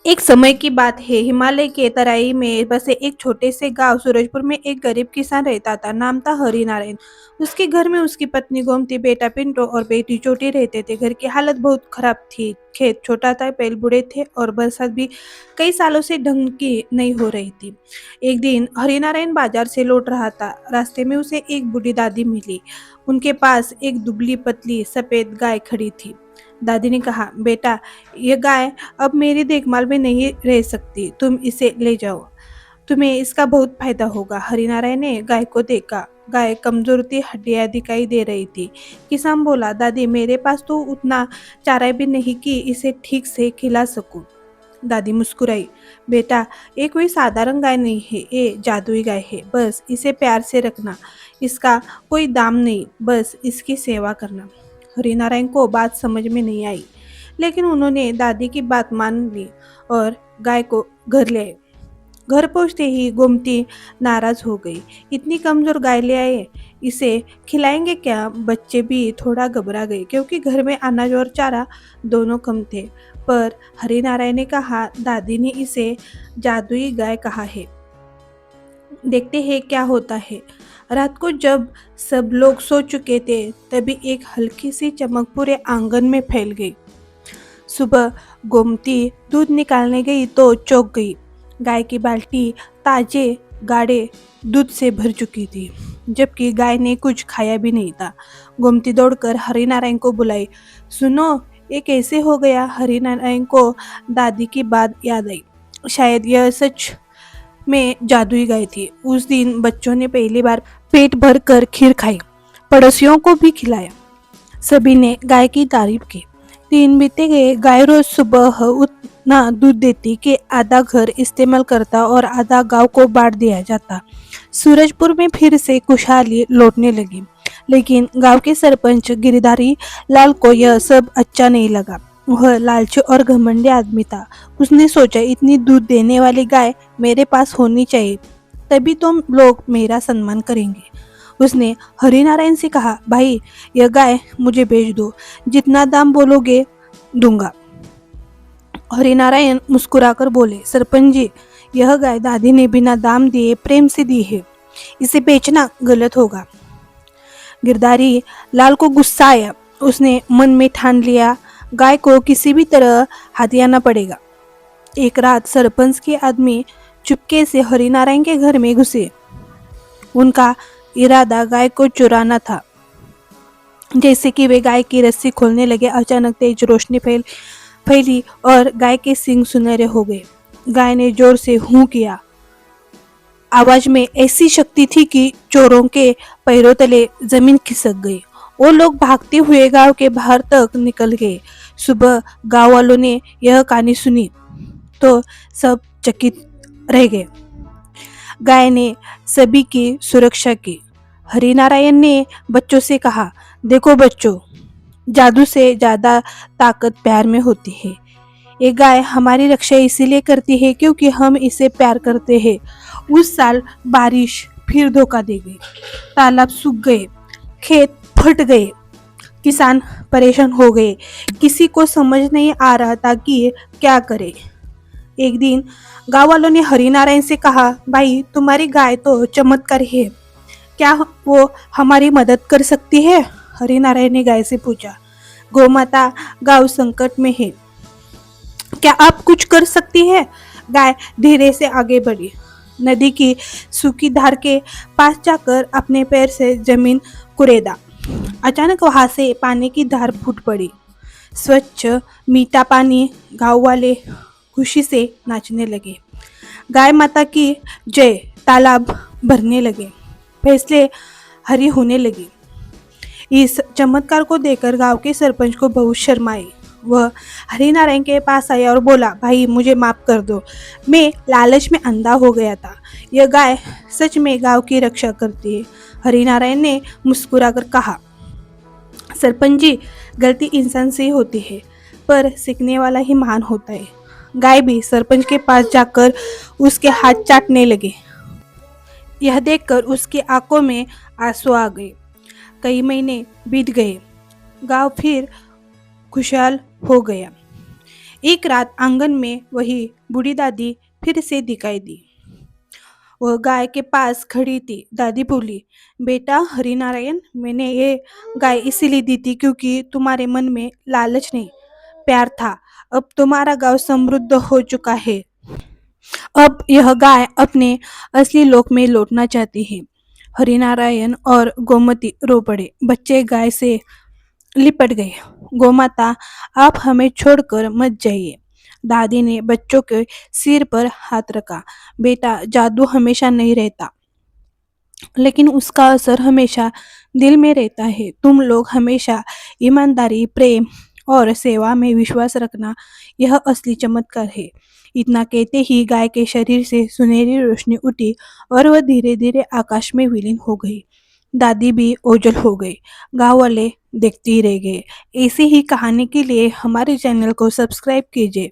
एक समय की बात है, हिमालय के तराई में बसे एक छोटे से गांव सूरजपुर में एक गरीब किसान रहता था। नाम था हरिनारायण। उसके घर में उसकी पत्नी गोमती, बेटा पिंटो और बेटी चोटी रहते थे। घर की हालत बहुत खराब थी। खेत छोटा था, बैल बूढ़े थे और बरसात भी कई सालों से ढंग की नहीं हो रही थी। एक दिन हरिनारायण बाजार से लौट रहा था। रास्ते में उसे एक बूढ़ी दादी मिली। उनके पास एक दुबली पतली सफेद गाय खड़ी थी। दादी ने कहा, बेटा, ये गाय अब मेरी देखभाल में नहीं रह सकती, तुम इसे ले जाओ, तुम्हें इसका बहुत फायदा होगा। हरिनारायण ने गाय को देखा। गाय कमजोर थी, हड्डियां दिखाई दे रही थी। किसान बोला, दादी, मेरे पास तो उतना चारा भी नहीं कि इसे ठीक से खिला सकूं। दादी मुस्कुराई, बेटा, ये कोई साधारण गाय नहीं है, ये जादुई गाय है। बस इसे प्यार से रखना, इसका कोई दाम नहीं, बस इसकी सेवा करना। हरिनारायण को बात समझ में नहीं आई, लेकिन उन्होंने दादी की बात मान ली और गाय को घर ले आए। घर पहुंचते ही गोमती नाराज हो गई। इतनी कमजोर गाय ले आए, इसे खिलाएंगे क्या? बच्चे भी थोड़ा घबरा गए, क्योंकि घर में अनाज और चारा दोनों कम थे। पर हरिनारायण ने कहा, दादी ने इसे जादुई गाय कहा है, देखते हैं क्या होता है। रात को जब सब लोग सो चुके थे, तभी एक हल्की सी चमक पूरे आंगन में फैल गई। सुबह गोमती दूध निकालने गई तो चौंक गई। गाय की बाल्टी ताजे गाढ़े दूध से भर चुकी थी, जबकि गाय ने कुछ खाया भी नहीं था। गोमती दौड़कर हरिनारायण को बुलाई। सुनो, ये कैसे हो गया? हरिनारायण को दादी की बात याद आई। शायद यह सच में जादुई गाय थी। उस दिन बच्चों ने पहली बार पेट भर कर खीर खाई, पड़ोसियों को भी खिलाया। सभी ने गाय की तारीफ की। दिन बीते गए। गाय रोज सुबह उतना दूध देती कि आधा घर इस्तेमाल करता और आधा गांव को बांट दिया जाता। सूरजपुर में फिर से खुशहाली लौटने लगी, लेकिन गांव के सरपंच गिरधारी लाल को यह सब अच्छा नहीं लगा। वह लालची और घमंडी आदमी था। उसने सोचा, इतनी दूध देने वाली गाय मेरे पास होनी चाहिए, तभी तो लोग मेरा सम्मान करेंगे। उसने हरिनारायण से कहा, भाई, यह गाय मुझे बेच दो, जितना दाम बोलोगे दूंगा। हरिनारायण मुस्कुराकर बोले, सरपंच जी, यह गाय दादी ने बिना दाम दिए प्रेम से दी है, इसे बेचना गलत होगा। गिरधारी लाल को गुस्सा आया। उसने मन में ठान लिया, गाय को किसी भी तरह हथियाना पड़ेगा। एक रात सरपंच के आदमी चुपके से हरिनारायण के घर में घुसे। उनका इरादा गाय को चुराना था। जैसे कि वे गाय की रस्सी खोलने लगे, अचानक तेज रोशनी फैली और गाय के सींग सुनहरे हो गए। गाय ने जोर से हूं किया। आवाज में ऐसी शक्ति थी कि चोरों के पैरों तले जमीन खिसक गई। वो लोग भागते हुए गांव के बाहर तक निकल गए। सुबह गांव वालों ने यह कहानी सुनी तो सब चकित रह गए। गाय ने सभी की सुरक्षा की। हरिनारायण ने बच्चों से कहा, देखो बच्चों, जादू से ज्यादा ताकत प्यार में होती है। ये गाय हमारी रक्षा इसीलिए करती है क्योंकि हम इसे प्यार करते हैं। उस साल बारिश फिर धोखा दे गई। तालाब सूख गए, खेत फट गए, किसान परेशान हो गए। किसी को समझ नहीं आ रहा था कि क्या करे। एक दिन गांव वालों ने हरिनारायण से कहा, भाई, तुम्हारी गाय तो चमत्कार है, क्या वो हमारी मदद कर सकती है? हरिनारायण ने गाय से पूछा, गौमाता, गांव संकट में है, क्या आप कुछ कर सकती है? गाय धीरे से आगे बढ़ी। नदी की सूखी धार के पास जाकर अपने पैर से जमीन कुरेदा। अचानक वहां से पानी की धार फूट पड़ी। स्वच्छ मीठा पानी। गांव वाले खुशी से नाचने लगे। गाय माता की जय। तालाब भरने लगे। फैसले हरी होने लगी। इस चमत्कार को देखकर गांव के सरपंच को बहुत शर्म आई। वह हरिनारायण के पास आया और बोला, भाई, मुझे माफ कर दो, मैं लालच में अंधा हो गया था। यह गाय सच में गांव की रक्षा करती है। हरिनारायण ने मुस्कुराकर कहा, सरपंच जी, गलती इंसान से ही होती है, पर सीखने वाला ही महान होता है। गाय भी सरपंच के पास जाकर उसके हाथ चाटने लगे। यह देखकर उसकी आंखों में आंसू आ गए। कई महीने बीत गए। गांव फिर खुशहाल हो गया। एक रात आंगन में वही बूढ़ी दादी फिर से दिखाई दी। वह गाय के पास खड़ी थी। दादी बोली, बेटा हरिनारायण, मैंने ये गाय इसीलिए दी थी क्योंकि तुम्हारे मन में लालच नहीं, प्यार था। अब तुम्हारा गांव समृद्ध हो चुका है। अब यह गाय अपने असली लोक में लौटना चाहती है। हरिनारायण और गोमती रो पड़े। बच्चे गाय से लिपट गए। गोमाता, आप हमें छोड़कर मत जाइए। दादी ने बच्चों के सिर पर हाथ रखा। बेटा, जादू हमेशा नहीं रहता, लेकिन उसका असर हमेशा दिल में रहता है। तुम लोग हमेशा ईमानदारी, प्रेम और सेवा में विश्वास रखना, यह असली चमत्कार है। इतना कहते ही गाय के शरीर से सुनहरी रोशनी उठी और वह धीरे धीरे आकाश में विलीन हो गई। दादी भी ओझल हो गई। गांव वाले देखते ही रह गए। ऐसी ही कहानी के लिए हमारे चैनल को सब्सक्राइब कीजिए।